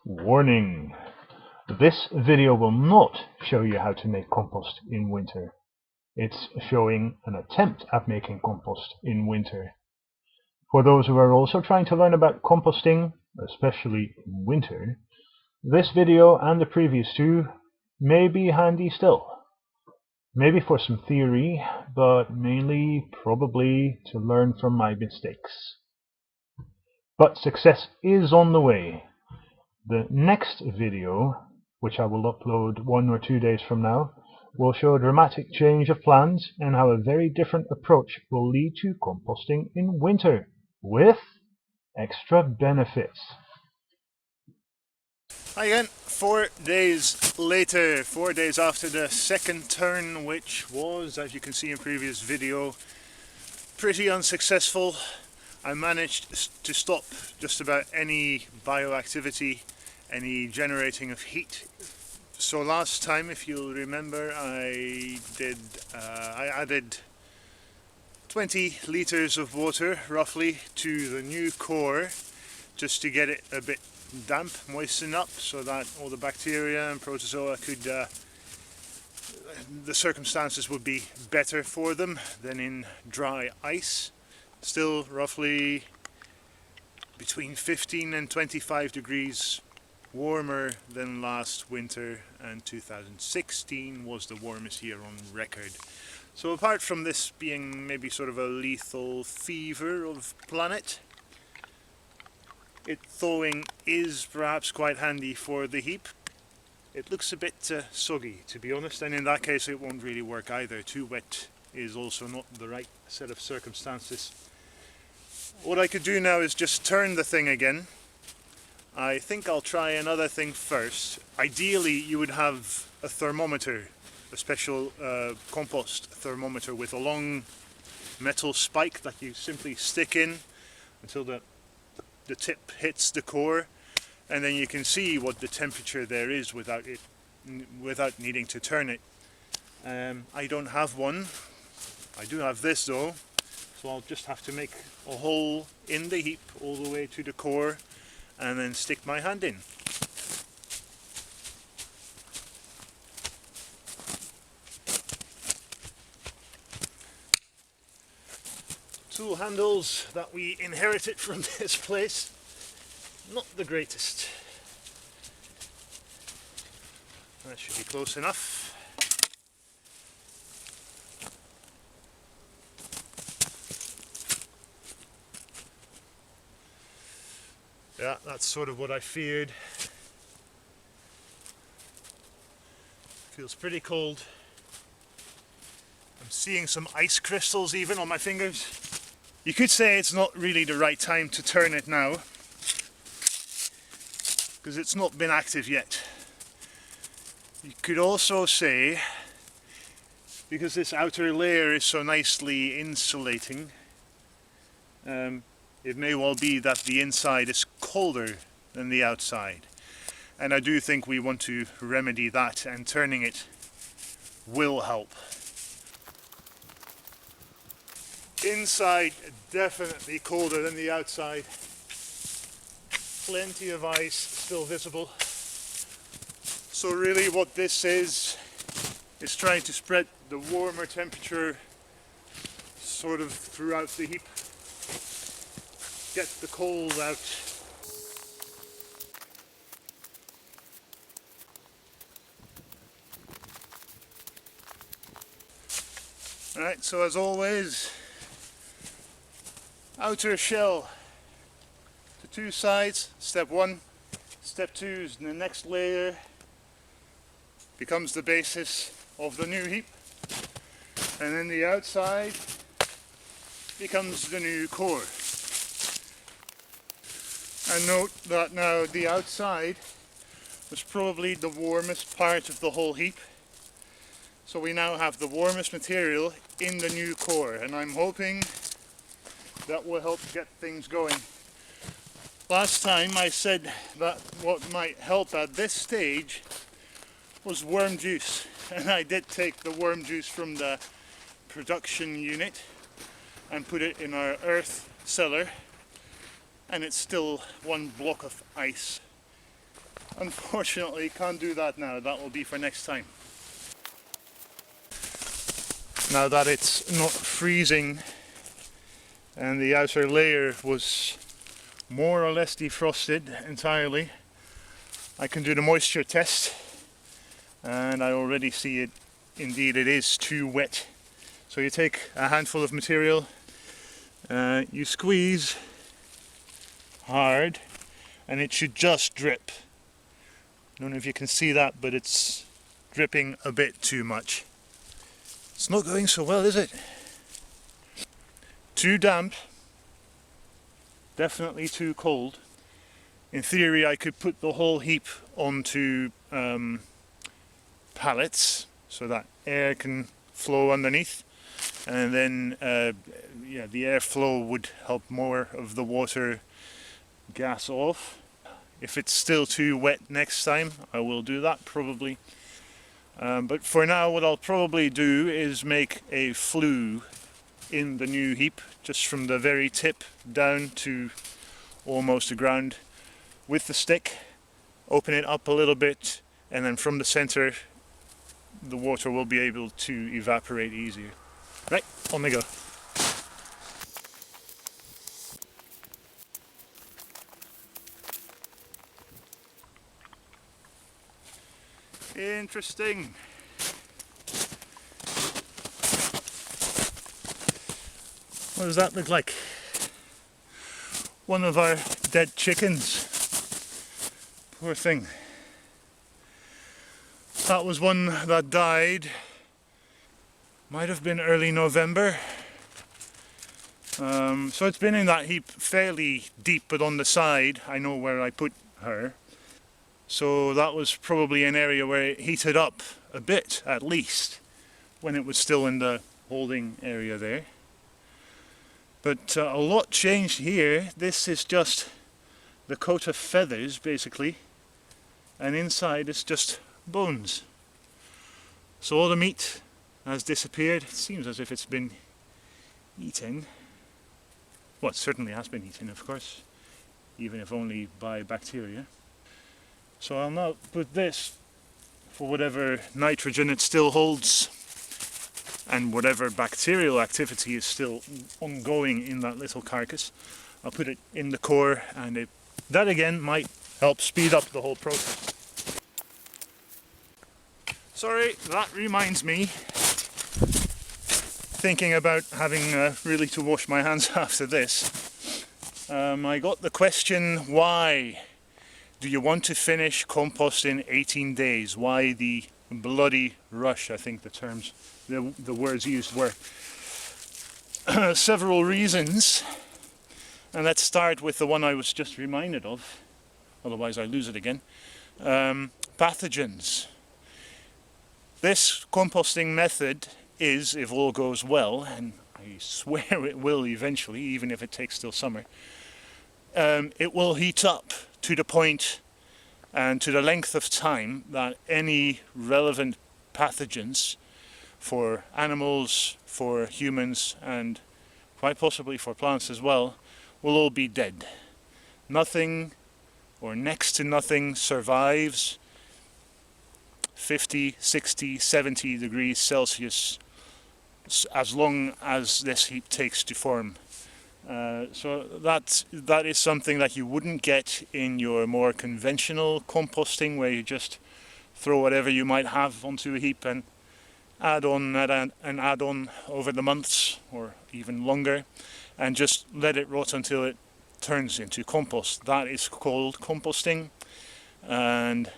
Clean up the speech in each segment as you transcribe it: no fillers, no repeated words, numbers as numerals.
Warning! This video will not show you how to make compost in winter. It's showing an attempt at making compost in winter. For those who are also trying to learn about composting, especially in winter, this video and the previous two may be handy still. Maybe for some theory, but mainly probably to learn from my mistakes. But success is on the way. The next video, which I will upload 1 or 2 days from now, will show a dramatic change of plans and how a very different approach will lead to composting in winter, with extra benefits. Hi again, 4 days later, 4 days after the second turn, which was, as you can see in previous video, pretty unsuccessful. I managed to stop just about any bioactivity, any generating of heat. So last time, if you'll remember, I added 20 liters of water roughly to the new core just to get it a bit damp, moisten up, so that all the bacteria and protozoa could, the circumstances would be better for them than in dry ice. Still roughly between 15 and 25 degrees warmer than last winter, and 2016 was the warmest year on record. So apart from this being maybe sort of a lethal fever of planet, it thawing is perhaps quite handy for the heap. It looks a bit soggy, to be honest, and in that case it won't really work either. Too wet is also not the right set of circumstances. What I could do now is just turn the thing again. I think I'll try another thing first. Ideally you would have a thermometer, a special compost thermometer with a long metal spike that you simply stick in until the tip hits the core, and then you can see what the temperature there is without needing to turn it. I don't have one. I do have this though, so I'll just have to make a hole in the heap all the way to the core and then stick my hand in. Tool handles that we inherited from this place, not the greatest. That should be close enough. Yeah, that's sort of what I feared. Feels pretty cold. I'm seeing some ice crystals even on my fingers. You could say it's not really the right time to turn it now, because it's not been active yet. You could also say, because this outer layer is so nicely insulating, it may well be that the inside is colder than the outside. And I do think we want to remedy that, and turning it will help. Inside definitely colder than the outside. Plenty of ice still visible. So really what this is trying to spread the warmer temperature sort of throughout the heap. Get the cold out. Alright, so as always, outer shell to two sides, step 1. Step 2 is the next layer, becomes the basis of the new heap, and then the outside becomes the new core. And note that now the outside was probably the warmest part of the whole heap. So we now have the warmest material in the new core, and I'm hoping that will help get things going. Last time I said that what might help at this stage was worm juice, and I did take the worm juice from the production unit and put it in our earth cellar, and it's still one block of ice. unfortunately can't do that now. That will be for next time. Now that it's not freezing and the outer layer was more or less defrosted entirely, I can do the moisture test, and I already see it. Indeed, it is too wet. So you take a handful of material, you squeeze hard, and it should just drip. I don't know if you can see that, but it's dripping a bit too much. It's not going so well, is it? Too damp, definitely too cold. In theory, I could put the whole heap onto pallets so that air can flow underneath, and then the airflow would help more of the water gas off. If it's still too wet next time, I will do that probably. But for now, what I'll probably do is make a flue in the new heap, just from the very tip down to almost the ground, with the stick, open it up a little bit, and then from the center the water will be able to evaporate easier. Right, on we go. Interesting. What does that look like? One of our dead chickens. Poor thing. That was one that died. Might have been early November. So it's been in that heap fairly deep, but on the side I know where I put her. So that was probably an area where it heated up a bit, at least, when it was still in the holding area there. But a lot changed here. This is just the coat of feathers, basically, and inside it's just bones. So all the meat has disappeared. It seems as if it's been eaten. Well, it certainly has been eaten, of course, even if only by bacteria. So I'll now put this, for whatever nitrogen it still holds and whatever bacterial activity is still ongoing in that little carcass, I'll put it in the core, and that again might help speed up the whole process. Sorry, that reminds me, thinking about having really to wash my hands after this, I got the question, why do you want to finish compost in 18 days? Why the bloody rush, I think the words used were. Several reasons, and let's start with the one I was just reminded of, otherwise I lose it again. Pathogens. This composting method is, if all goes well, and I swear it will eventually, even if it takes till summer, it will heat up to the point and to the length of time that any relevant pathogens for animals, for humans, and quite possibly for plants as well, will all be dead. Nothing, or next to nothing, survives 50, 60, 70 degrees Celsius as long as this heat takes to form. So that is something that you wouldn't get in your more conventional composting, where you just throw whatever you might have onto a heap and add on over the months or even longer, and just let it rot until it turns into compost. That is called composting, and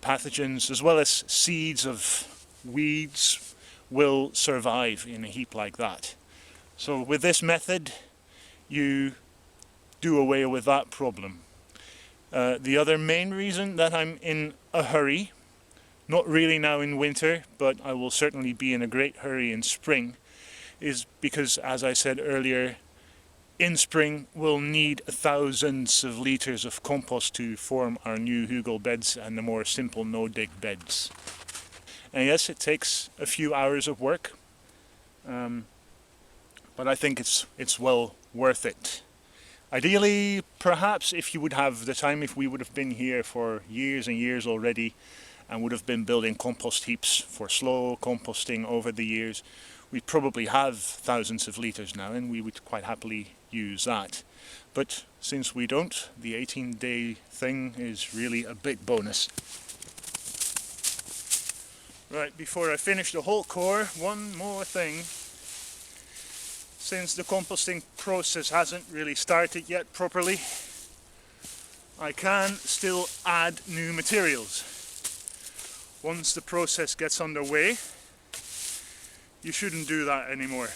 pathogens as well as seeds of weeds will survive in a heap like that. So with this method you do away with that problem. The other main reason that I'm in a hurry, not really now in winter, but I will certainly be in a great hurry in spring, is because, as I said earlier, in spring we'll need thousands of litres of compost to form our new hugel beds and the more simple no-dig beds. And yes, it takes a few hours of work, but I think it's well worth it. Ideally, perhaps if you would have the time, if we would have been here for years and years already and would have been building compost heaps for slow composting over the years, we'd probably have thousands of litres now and we would quite happily use that. But since we don't, the 18-day thing is really a big bonus. Right, before I finish the whole core, one more thing. Since the composting process hasn't really started yet properly, I can still add new materials. Once the process gets underway, you shouldn't do that anymore.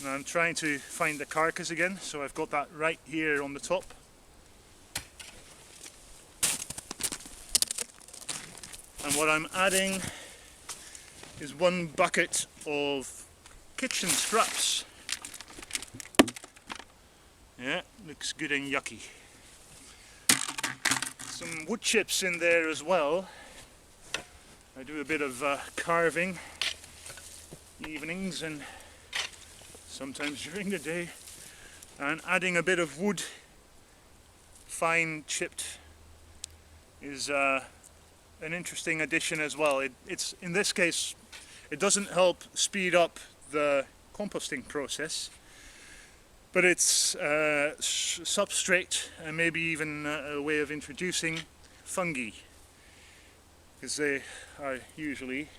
Now I'm trying to find the carcass again, so I've got that right here on the top. And what I'm adding is 1 bucket of kitchen scraps. Yeah, looks good and yucky. Some wood chips in there as well. I do a bit of carving evenings and sometimes during the day, and adding a bit of wood, fine chipped, is an interesting addition as well. It's in this case, it doesn't help speed up the composting process, but it's substrate and maybe even a way of introducing fungi, because they are usually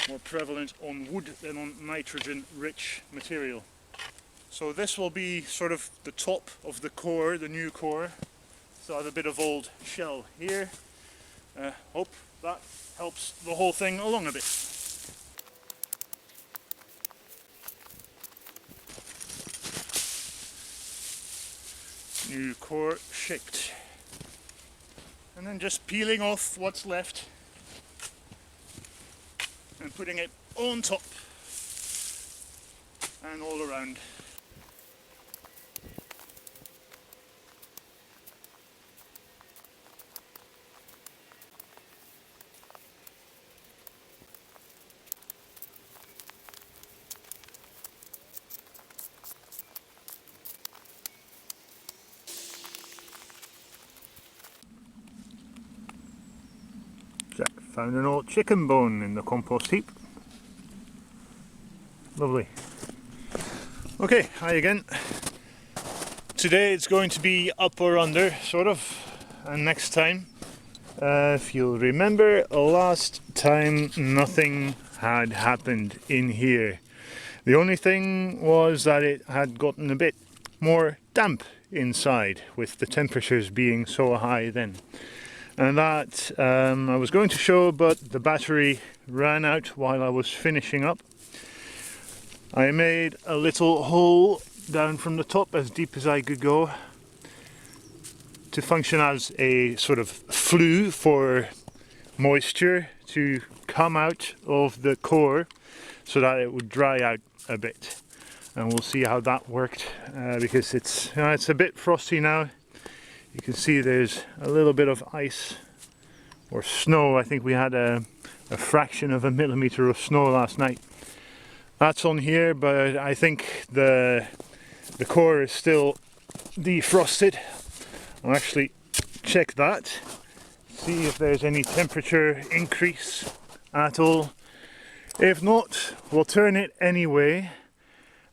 more prevalent on wood than on nitrogen rich material. So this will be sort of the top of the core, the new core. So I have a bit of old shell here. Hope that helps the whole thing along a bit. New core shaped. And then just peeling off what's left and putting it on top and all around. Found an old chicken bone in the compost heap. Lovely. Okay, hi again. Today it's going to be up or under, sort of, and next time, if you'll remember, last time nothing had happened in here. The only thing was that it had gotten a bit more damp inside, with the temperatures being so high then. And that I was going to show, but the battery ran out while I was finishing up. I made a little hole down from the top, as deep as I could go, to function as a sort of flue for moisture to come out of the core so that it would dry out a bit. And we'll see how that worked, because it's a bit frosty now. You can see there's a little bit of ice or snow. I think we had a fraction of a millimeter of snow last night. That's on here, but I think the core is still defrosted. I'll actually check that, see if there's any temperature increase at all. If not, we'll turn it anyway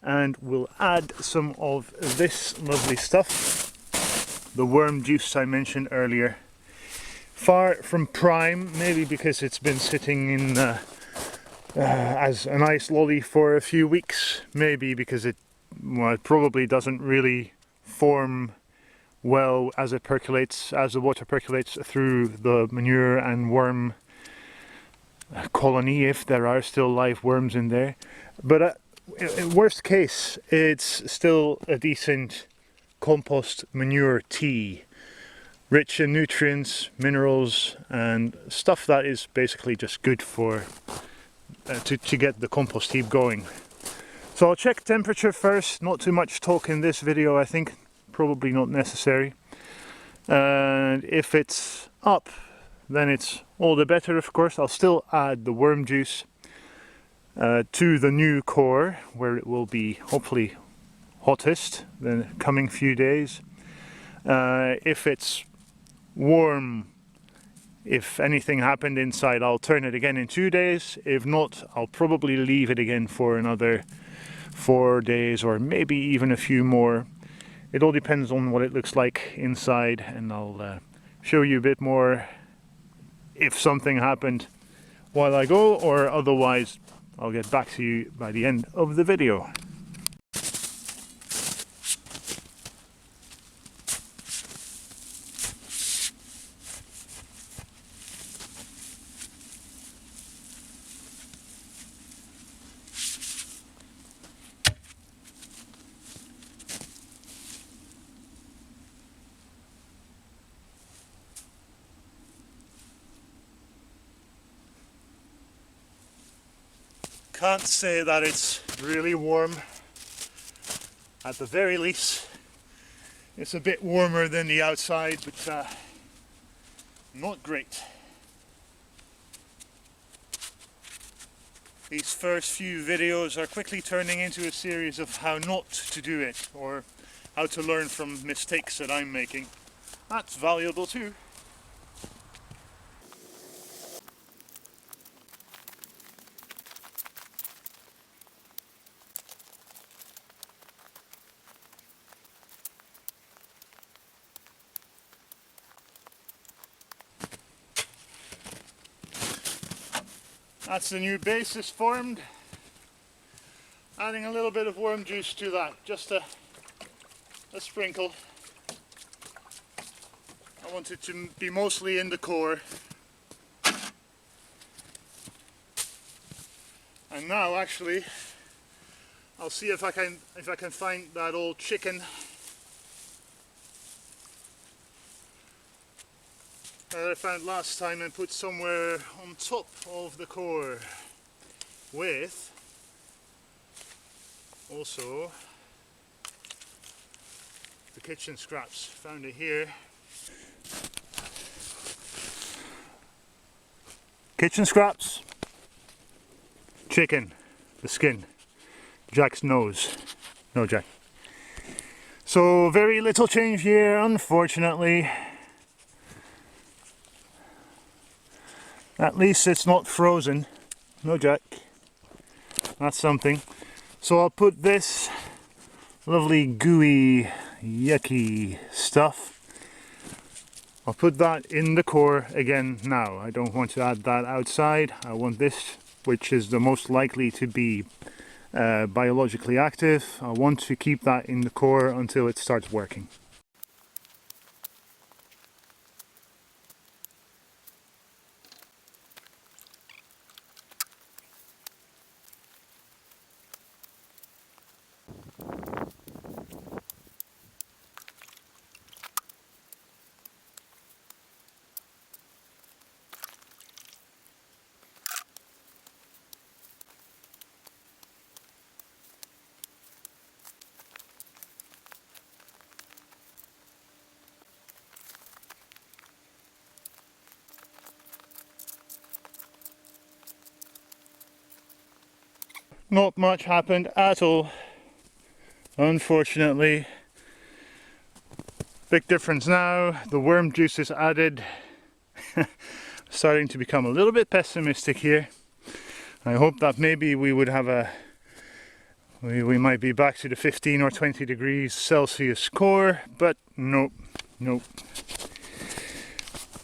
and we'll add some of this lovely stuff. The worm juice I mentioned earlier. Far from prime, maybe because it's been sitting in as an ice lolly for a few weeks. Maybe because it probably doesn't really form well as it percolates, as the water percolates through the manure and worm colony, if there are still live worms in there. But in worst case, it's still a decent compost manure tea, rich in nutrients, minerals and stuff that is basically just good for to get the compost heap going. So I'll check temperature first. Not too much talk in this video, I think, probably not necessary. And if it's up, then it's all the better, of course. I'll still add the worm juice to the new core, where it will be hopefully hottest, the coming few days. If it's warm, if anything happened inside, I'll turn it again in 2 days. If not, I'll probably leave it again for another 4 days or maybe even a few more. It all depends on what it looks like inside, and I'll show you a bit more if something happened while I go, or otherwise I'll get back to you by the end of the video. Can't say that it's really warm. At the very least, it's a bit warmer than the outside, but not great. These first few videos are quickly turning into a series of how not to do it, or how to learn from mistakes that I'm making. That's valuable too. That's the new basis formed. Adding a little bit of worm juice to that, just a sprinkle. I want it to be mostly in the core. And now actually I'll see if I can find that old chicken that I found last time and put somewhere on top of the core, with also the kitchen scraps. Found it here. Kitchen scraps, chicken, the skin, Jack's nose. No Jack. So very little change here, unfortunately. At least it's not frozen. No Jack. That's something. So I'll put this lovely gooey, yucky stuff. I'll put that in the core again now. I don't want to add that outside. I want this, which is the most likely to be biologically active. I want to keep that in the core until it starts working. Not much happened at all, unfortunately. Big difference now, the worm juice is added. Starting to become a little bit pessimistic here. I hope that maybe we would have we might be back to the 15 or 20 degrees Celsius core, but nope, nope.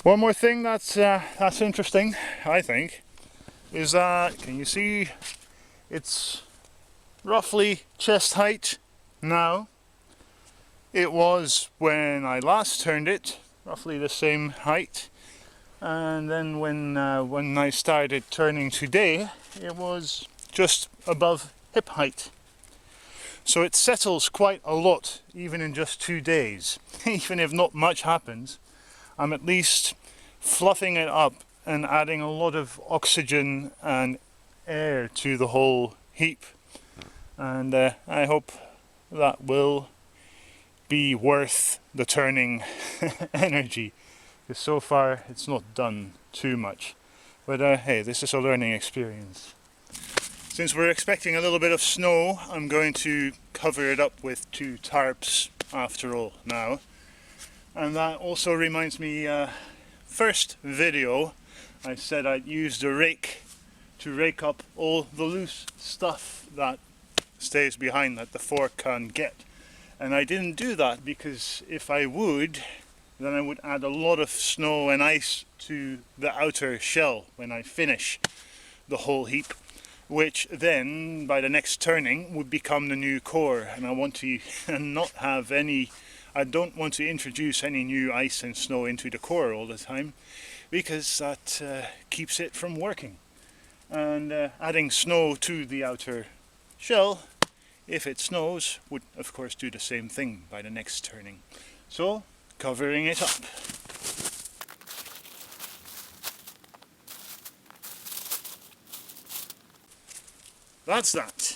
One more thing that's interesting, I think, is that, can you see, it's roughly chest height now. It was, when I last turned it, roughly the same height, and then when I started turning today, it was just above hip height. So it settles quite a lot, even in just 2 days. Even if not much happens, I'm at least fluffing it up and adding a lot of oxygen and air to the whole heap, and I hope that will be worth the turning energy, because so far it's not done too much, but hey, this is a learning experience. Since we're expecting a little bit of snow, I'm going to cover it up with 2 tarps after all now. And that also reminds me, first video I said I'd use the rake to rake up all the loose stuff that stays behind that the fork can get. And I didn't do that because if I would, then I would add a lot of snow and ice to the outer shell when I finish the whole heap, which then by the next turning would become the new core. And I want to not have any, I don't want to introduce any new ice and snow into the core all the time, because that keeps it from working. And adding snow to the outer shell, if it snows, would of course do the same thing by the next turning. So, covering it up. That's that.